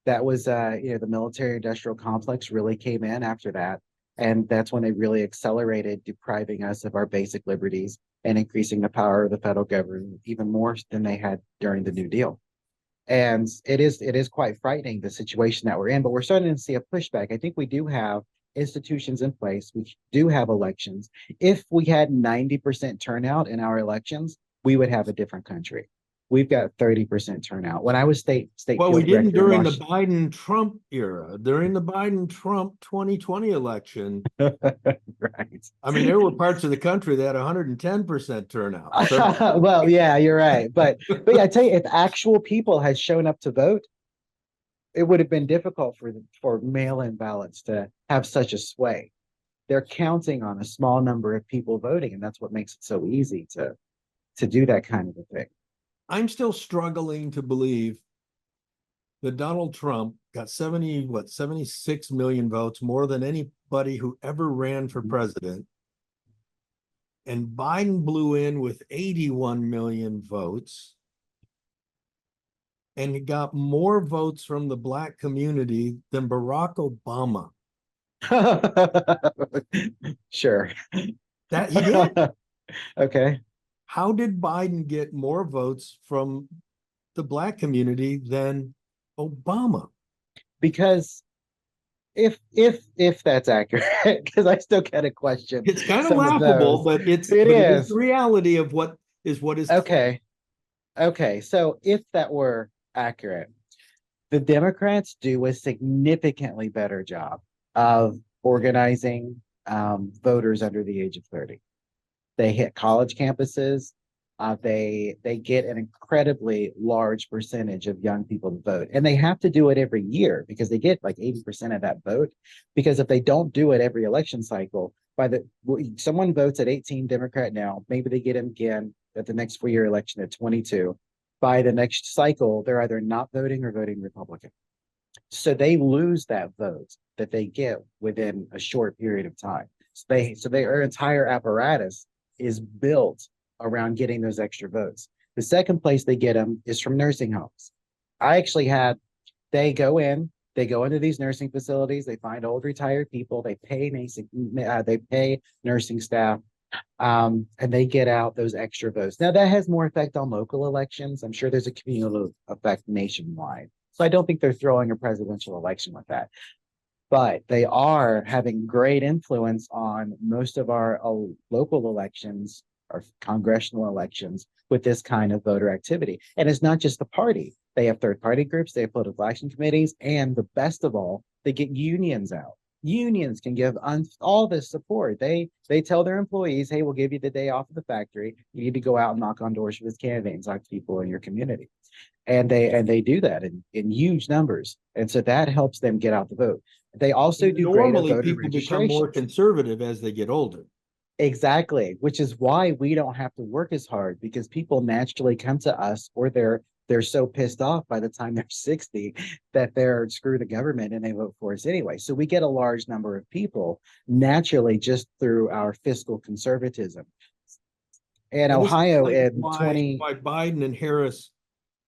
That was the military industrial complex really came in after that. And that's when they really accelerated depriving us of our basic liberties and increasing the power of the federal government even more than they had during the New Deal. And it is quite frightening, the situation that we're in, but we're starting to see a pushback. I think we do have institutions in place. We do have elections. If we had 90% turnout in our elections, we would have a different country. We've got 30% turnout. When I was state Well, we field didn't director in during the Washington. Biden-Trump era. During the Biden-Trump 2020 election, Right. I mean, there were parts of the country that had 110% turnout. So Well, yeah, you're right. But yeah, I tell you, if actual people had shown up to vote, it would have been difficult for mail-in ballots to have such a sway. They're counting on a small number of people voting, and that's what makes it so easy to do that kind of a thing. I'm still struggling to believe that Donald Trump got 76 million votes, more than anybody who ever ran for president. And Biden blew in with 81 million votes. And he got more votes from the Black community than Barack Obama. Sure. That he did. Okay. How did Biden get more votes from the Black community than Obama? Because if that's accurate, because I still kind of question It's kind of some of laughable, those. but it It is is. the reality of what is Okay. Okay. So if that were accurate, the Democrats do a significantly better job of organizing voters under the age of 30. They hit college campuses. They get an incredibly large percentage of young people to vote, and they have to do it every year because they get like 80% of that vote. Because if they don't do it every election cycle, someone votes at 18 Democrat now, maybe they get him again at the next 4-year election at 22. By the next cycle, they're either not voting or voting Republican. So they lose that vote that they get within a short period of time. So their entire apparatus is built around getting those extra votes. The second place they get them is from nursing homes. They go into these nursing facilities, they find old retired people, they pay nursing staff, and they get out those extra votes. Now that has more effect on local elections. I'm sure there's a cumulative effect nationwide. So I don't think they're throwing a presidential election with that. But they are having great influence on most of our local elections or congressional elections with this kind of voter activity. And it's not just the party. They have third-party groups, they have political action committees, and the best of all, they get unions out. Unions can give all this support. They tell their employees, hey, we'll give you the day off of the factory. You need to go out and knock on doors for this candidate and talk to people in your community. And they do that in huge numbers. And so that helps them get out the vote. They also do normally people become more conservative as they get older. Exactly, which is why we don't have to work as hard, because people naturally come to us, or they're so pissed off by the time they're 60 that they're screw the government and they vote for us anyway. So we get a large number of people naturally just through our fiscal conservatism. And Ohio in why Biden and Harris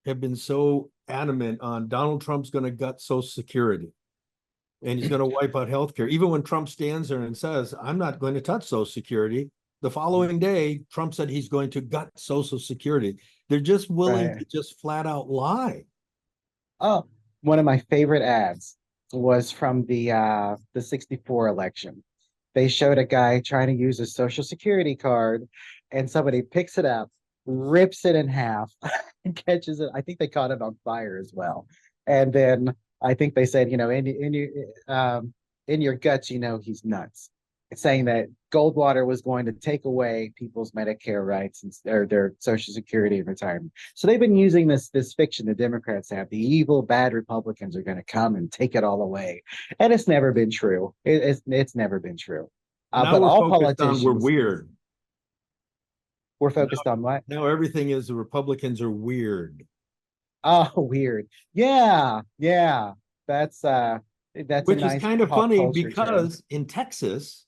have been so adamant on Donald Trump's going to gut Social Security. And he's going to wipe out healthcare. Even when Trump stands there and says, I'm not going to touch Social Security, the following day, Trump said he's going to gut Social Security. They're just willing to just flat out lie. Oh, one of my favorite ads was from the 64 election. They showed a guy trying to use a Social Security card, and somebody picks it up, rips it in half, and catches it. I think they caught it on fire as well. And then I think they said, in your guts, he's nuts. It's saying that Goldwater was going to take away people's Medicare rights and their Social Security and retirement. So they've been using this fiction the Democrats have. The evil, bad Republicans are going to come and take it all away, and it's never been true. It's never been true. But all politicians, we're weird. We're focused on what? Now everything is the Republicans are weird. Oh, weird. Yeah. That's which is kind of funny because in Texas,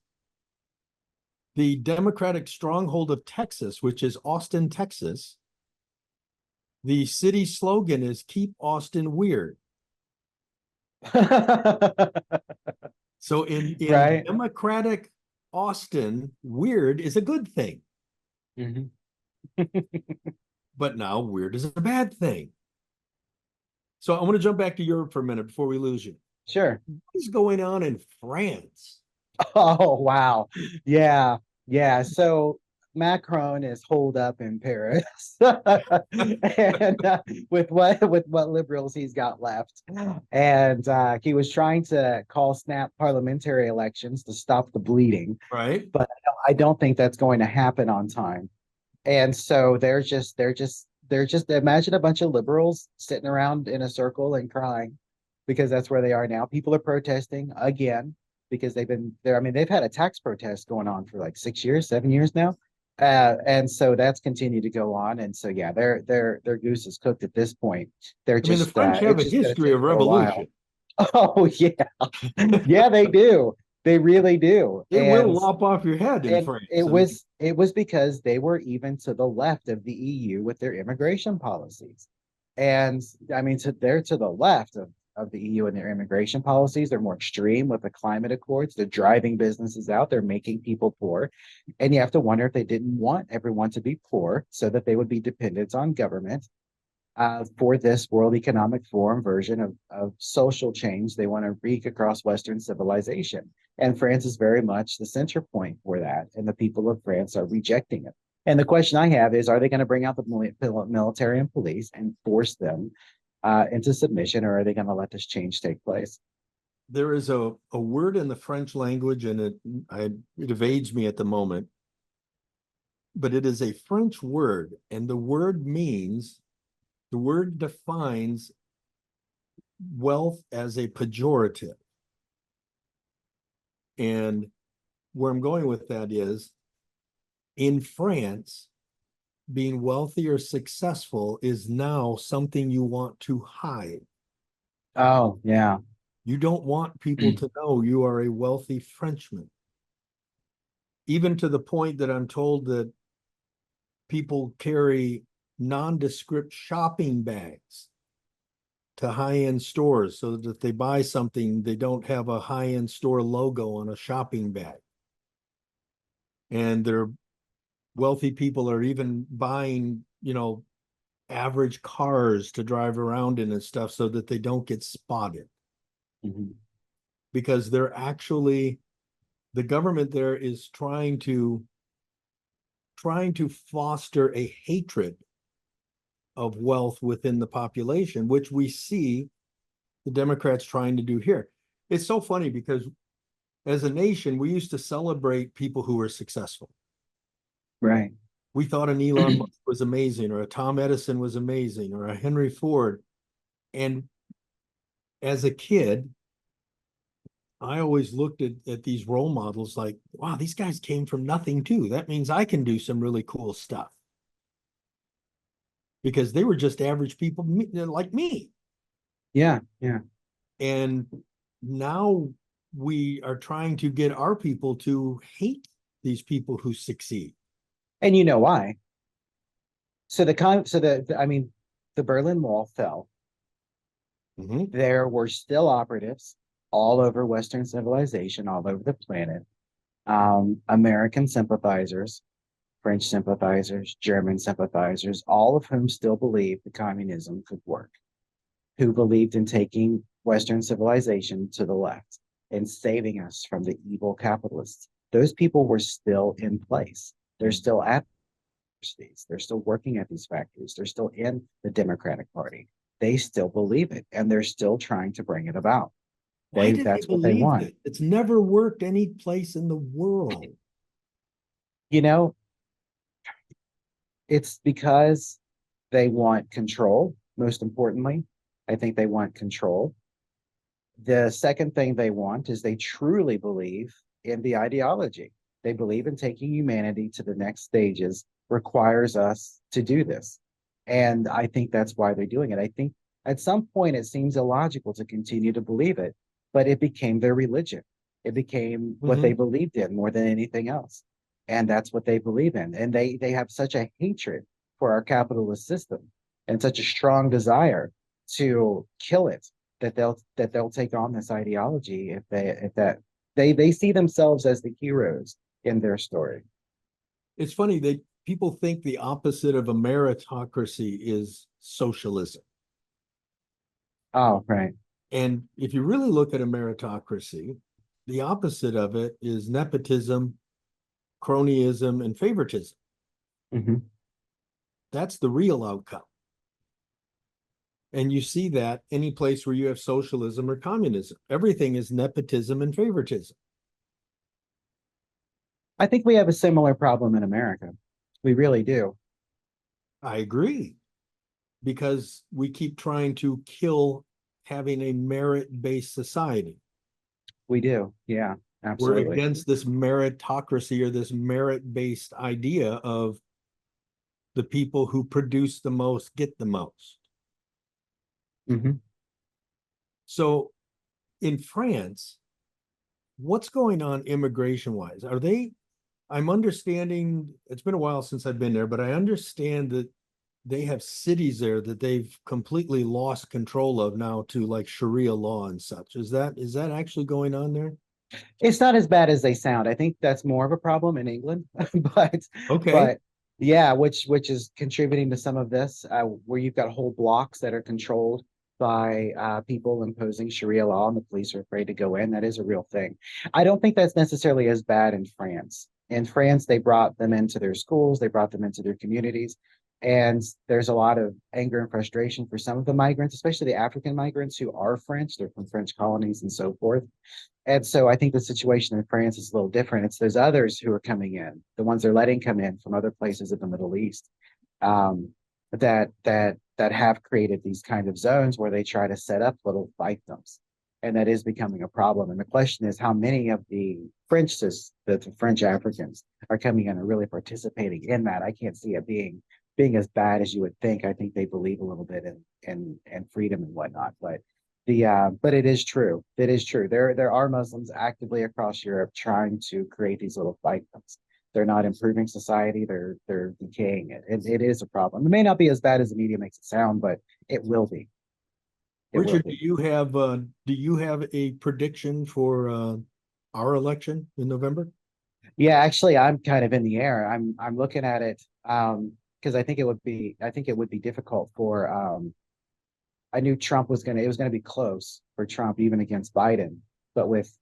the Democratic stronghold of Texas, which is Austin, Texas, the city slogan is "Keep Austin Weird." So in Democratic Austin, weird is a good thing. Mm-hmm. But now weird is a bad thing. So I want to jump back to Europe for a minute before we lose you. Sure. What is going on in France? Oh, wow. Yeah. So Macron is holed up in Paris and with what liberals he's got left. And he was trying to call snap parliamentary elections to stop the bleeding. Right. But I don't think that's going to happen on time. And so they're just imagine a bunch of liberals sitting around in a circle and crying, because that's where they are now. People are protesting again because they've been there. I mean, they've had a tax protest going on for like 7 years now. And so that's continued to go on. And so, yeah, their goose is cooked at this point. The French have a history of revolution. Oh, yeah. Yeah, they do. They really do. It will lop off your head in France. It was because they were even to the left of the EU with their immigration policies. And I mean, they're to the left of the EU and their immigration policies. They're more extreme with the climate accords. They're driving businesses out. They're making people poor. And you have to wonder if they didn't want everyone to be poor so that they would be dependent on government for this World Economic Forum version of social change they want to wreak across Western civilization. And France is very much the center point for that. And the people of France are rejecting it. And the question I have is, are they going to bring out the military and police and force them into submission, or are they going to let this change take place? There is a word in the French language, and it evades me at the moment. but it is a French word, and the word defines wealth as a pejorative. And where I'm going with that is, in France, being wealthy or successful is now something you want to hide. Oh, yeah. You don't want people to know you are a wealthy Frenchman. Even to the point that I'm told that people carry nondescript shopping bags to high-end stores so that if they buy something, they don't have a high-end store logo on a shopping bag. And they're wealthy people are even buying, average cars to drive around in and stuff so that they don't get spotted. Mm-hmm. Because they're actually, the government there is trying to foster a hatred of wealth within the population, which we see the Democrats trying to do here. It's so funny because as a nation, we used to celebrate people who were successful. Right. We thought an Elon Musk was amazing, or a Tom Edison was amazing, or a Henry Ford. And as a kid, I always looked at these role models like, wow, these guys came from nothing too. That means I can do some really cool stuff. Because they were just average people like me. Yeah, yeah. And now we are trying to get our people to hate these people who succeed. And you know why? The Berlin Wall fell. Mm-hmm. There were still operatives all over Western civilization, all over the planet. American sympathizers, French sympathizers, German sympathizers, all of whom still believed that communism could work, who believed in taking Western civilization to the left and saving us from the evil capitalists. Those people were still in place. They're still at universities. They're still working at these factories. They're still in the Democratic Party. They still believe it, and they're still trying to bring it about. Why do That's they what they believe want. it? It's never worked any place in the world. You know, it's because they want control, most importantly. I think they want control. The second thing they want is they truly believe in the ideology. They believe in taking humanity to the next stages requires us to do this. And I think that's why they're doing it. I think at some point it seems illogical to continue to believe it, but it became their religion. It became what they believed in more than anything else. And that's what they believe in. And they have such a hatred for our capitalist system and such a strong desire to kill it that they'll take on this ideology if they see themselves as the heroes in their story. It's funny that people think the opposite of a meritocracy is socialism. Oh, right. And if you really look at a meritocracy, the opposite of it is nepotism, cronyism, and favoritism. Mm-hmm. That's the real outcome. And you see that any place where you have socialism or communism, everything is nepotism and favoritism. I think we have a similar problem in America. We really do. I agree. Because we keep trying to kill having a merit-based society. We do. Yeah, absolutely. We're against this meritocracy or this merit-based idea of the people who produce the most get the most. Mm-hmm. So in France, what's going on immigration-wise? I'm understanding, it's been a while since I've been there, but I understand that they have cities there that they've completely lost control of now to like Sharia law and such. Is that actually going on there? It's not as bad as they sound. I think that's more of a problem in England, but Okay. yeah, which is contributing to some of this, where you've got whole blocks that are controlled by people imposing Sharia law, and the police are afraid to go in. That is a real thing. I don't think that's necessarily as bad in France. In France, they brought them into their schools, they brought them into their communities. And there's a lot of anger and frustration for some of the migrants, especially the African migrants who are French. They're from French colonies and so forth. And so I think the situation in France is a little different. It's those others who are coming in, the ones they're letting come in from other places of the Middle East, that have created these kind of zones where they try to set up little fiefdoms, and that is becoming a problem. And the question is, how many of the French Africans are coming in and really participating in that? I can't see it being as bad as you would think. I think they believe a little bit in freedom and whatnot, but it is true. It is true. There are Muslims actively across Europe trying to create these little fiefdoms. They're not improving society. They're decaying it. It is a problem. It may not be as bad as the media makes it sound, but it will be. Richard, do you have a prediction for our election in November? Yeah, actually, I'm kind of in the air. I'm looking at it because I think it would be difficult for I knew it was gonna be close for Trump even against Biden, but with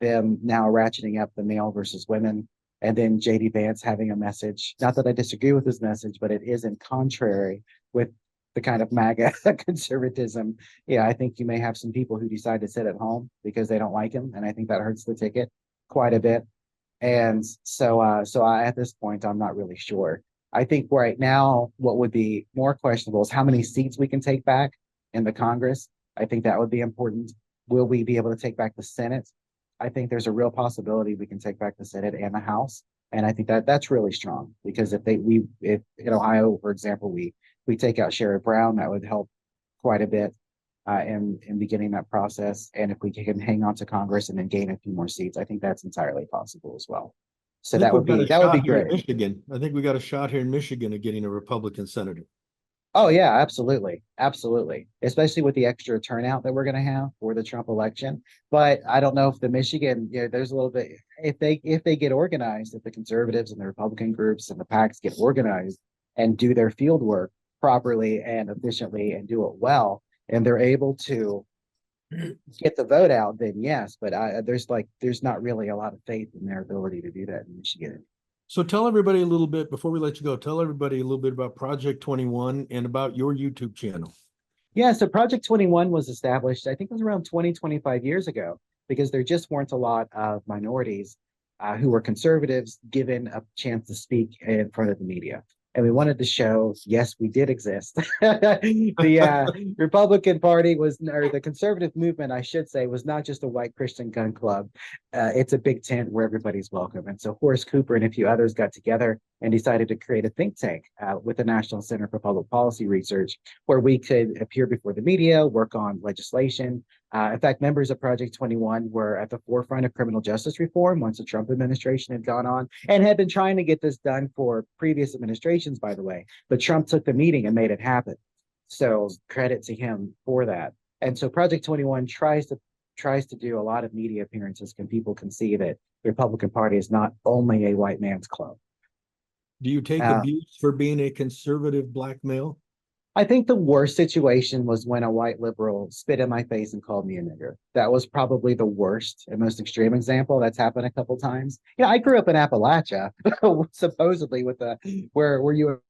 them now ratcheting up the male versus women, and then JD Vance having a message, not that I disagree with his message, but it isn't contrary with the kind of MAGA conservatism. Yeah, I think you may have some people who decide to sit at home because they don't like him, and I think that hurts the ticket quite a bit. And so at this point, I'm not really sure. I think right now, what would be more questionable is how many seats we can take back in the Congress. I think that would be important. Will we be able to take back the Senate? I think there's a real possibility we can take back the Senate and the House. And I think that's really strong, because if in Ohio, for example, we take out Sherrod Brown, that would help quite a bit in beginning that process. And if we can hang on to Congress and then gain a few more seats, I think that's entirely possible as well. So that would be great. Michigan. I think we got a shot here in Michigan of getting a Republican senator. Oh yeah, absolutely. Absolutely. Especially with the extra turnout that we're going to have for the Trump election. But I don't know if the Michigan, there's a little bit, if they get organized, if the conservatives and the Republican groups and the PACs get organized and do their field work properly and efficiently and do it well, and they're able to get the vote out, then yes. But there's not really a lot of faith in their ability to do that in Michigan. So tell everybody a little bit, before we let you go, tell everybody a little bit about Project 21 and about your YouTube channel. Yeah, so Project 21 was established, I think it was around 25 years ago, because there just weren't a lot of minorities who were conservatives given a chance to speak in front of the media. And we wanted to show, yes, we did exist. The Republican Party or the conservative movement, I should say, was not just a white Christian gun club. It's a big tent where everybody's welcome. And so Horace Cooper and a few others got together and decided to create a think tank with the National Center for Public Policy Research, where we could appear before the media, work on legislation. In fact, members of Project 21 were at the forefront of criminal justice reform once the Trump administration had gone on, and had been trying to get this done for previous administrations, by the way. But Trump took the meeting and made it happen. So credit to him for that. And so Project 21 tries to do a lot of media appearances, and people can see that the Republican Party is not only a white man's club. Do you take abuse for being a conservative black male? I think the worst situation was when a white liberal spit in my face and called me a nigger. That was probably the worst and most extreme example. That's happened a couple times. I grew up in Appalachia, supposedly where you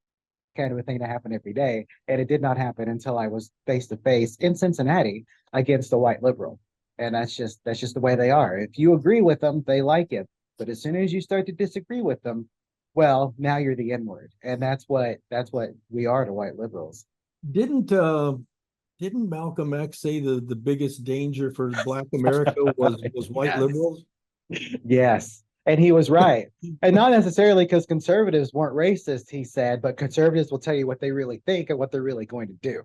kind of a thing to happen every day. And it did not happen until I was face to face in Cincinnati against a white liberal. And that's just the way they are. If you agree with them, they like it. But as soon as you start to disagree with them, well, now you're the N-word. And that's what we are to white liberals. Didn't Malcolm X say the biggest danger for Black America was white liberals? Yes. And he was right. And not necessarily because conservatives weren't racist, he said, but conservatives will tell you what they really think and what they're really going to do.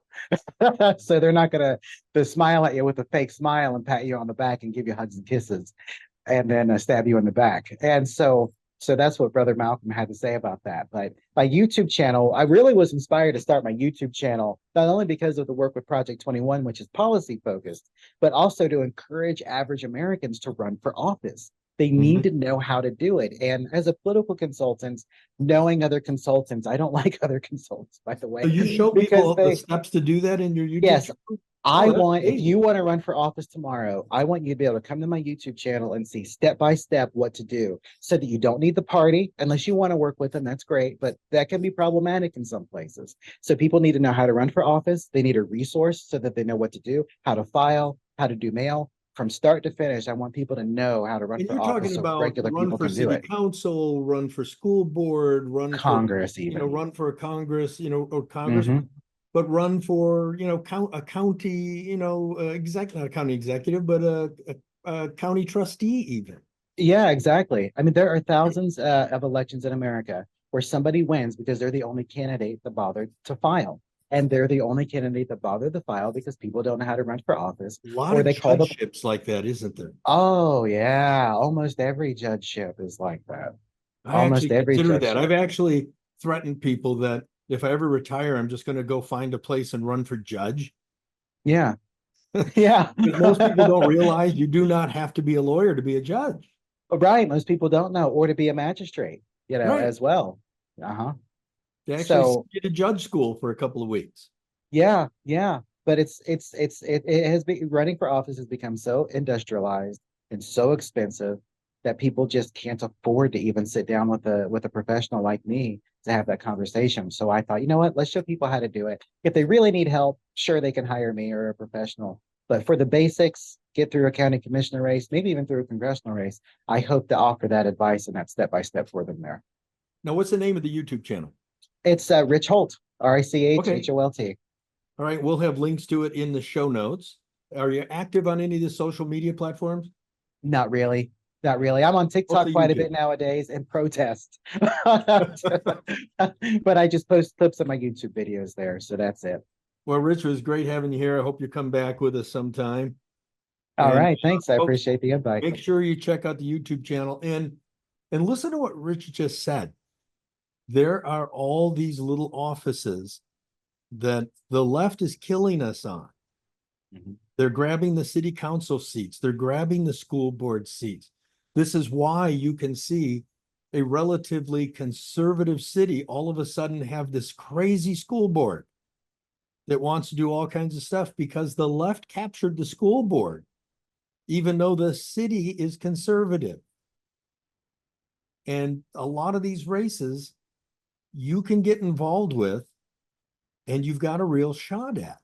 So they're not going to smile at you with a fake smile and pat you on the back and give you hugs and kisses and then stab you in the back. And so that's what Brother Malcolm had to say about that. But my YouTube channel, I really was inspired to start my YouTube channel, not only because of the work with Project 21, which is policy focused, but also to encourage average Americans to run for office. They need to know how to do it. And as a political consultant, knowing other consultants, I don't like other consultants, by the way. So you show people the steps to do that in your YouTube Yes. channel? I that's want, if amazing. you want to run for office tomorrow, I want you to be able to come to my YouTube channel and see step by step what to do so that you don't need the party unless you want to work with them. That's great, but that can be problematic in some places. So people need to know how to run for office. They need a resource so that they know what to do, how to file, how to do mail. From start to finish, I want people to know how to run And for you're office talking so about regular run people for can do city it. council, run for school board, run for, Congress, you know, even. run for a Congress, you know, or Congress, Mhm. but run for, you know, a county, you know, not a county executive, but a county trustee even. Yeah, exactly. I mean, there are thousands of elections in America where somebody wins because they're the only candidate that bothered to file. And they're the only candidate that bothered to file because people don't know how to run for office. A lot Or of they call the, judgeships like that, isn't there? oh, yeah, almost every judgeship is like that. I Almost actually every consider that. judgeship. I've actually threatened people that if I ever retire, I'm just going to go find a place and run for judge. Yeah. Yeah. Because most people don't realize you do not have to be a lawyer to be a judge. Right. Most people don't know, or to be a magistrate, Right. as well. Uh-huh. They actually So get a judge school for a couple of weeks. yeah, yeah. But it has been, running for office has become so industrialized and so expensive that people just can't afford to even sit down with a professional like me to have that conversation. So I thought, you know what, let's show people how to do it. If they really need help, sure they can hire me or a professional. But for the basics, get through a county commissioner race, maybe even through a congressional race, I hope to offer that advice and that step by step for them there. Now, what's the name of the YouTube channel? It's Rich Holt, Okay. RICHHOLT. All right. We'll have links to it in the show notes. Are you active on any of the social media platforms? Not really. Not really. I'm on TikTok Mostly quite a YouTube. bit nowadays and protest. But I just post clips of my YouTube videos there. So that's it. Well, Rich, it was great having you here. I hope you come back with us sometime. All And right. Thanks. I folks, appreciate the invite. make sure you check out the YouTube channel and listen to what Rich just said. There are all these little offices that the left is killing us on. Mhm. They're grabbing the city council seats. They're grabbing the school board seats. This is why you can see a relatively conservative city all of a sudden have this crazy school board that wants to do all kinds of stuff because the left captured the school board, even though the city is conservative. And a lot of these races you can get involved with and you've got a real shot at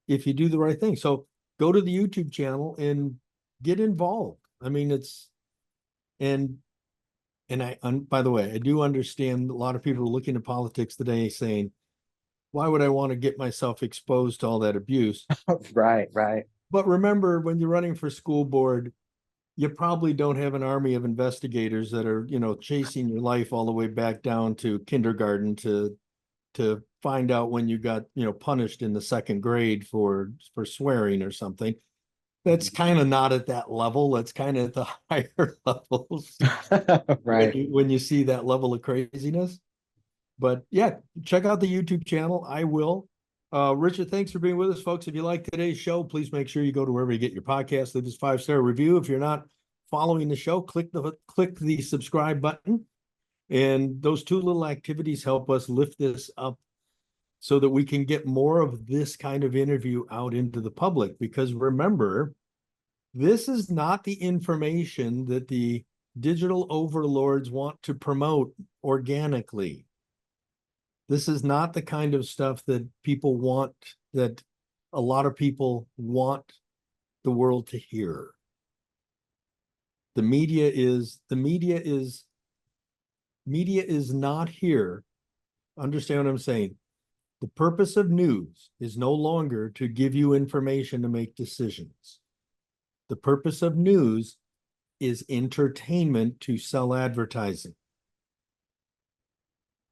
if you do the right thing. So go to the YouTube channel and get involved. I mean, and by the way, I do understand a lot of people are looking at politics today saying, why would I want to get myself exposed to all that abuse? Right, right. But remember, when you're running for school board, you probably don't have an army of investigators that are, you know, chasing your life all the way back down to kindergarten to find out when you got, you know, punished in the second grade for swearing or something. That's kind of not at that level. That's kind of at the higher levels Right. when you see that level of craziness. But yeah, check out the YouTube channel. I will. Richard, thanks for being with us, folks. If you like today's show, please make sure you go to wherever you get your podcast. Leave us a 5-star review. If you're not following the show, click the subscribe button. And those two little activities help us lift this up so that we can get more of this kind of interview out into the public. Because remember, this is not the information that the digital overlords want to promote organically. This is not the kind of stuff that people want, that a lot of people want the world to hear. Media is not here. Understand what I'm saying? The purpose of news is no longer to give you information to make decisions. The purpose of news is entertainment to sell advertising.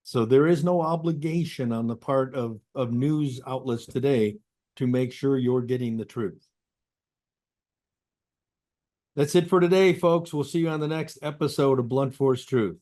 So there is no obligation on the part of news outlets today to make sure you're getting the truth. That's it for today, folks. We'll see you on the next episode of Blunt Force Truth.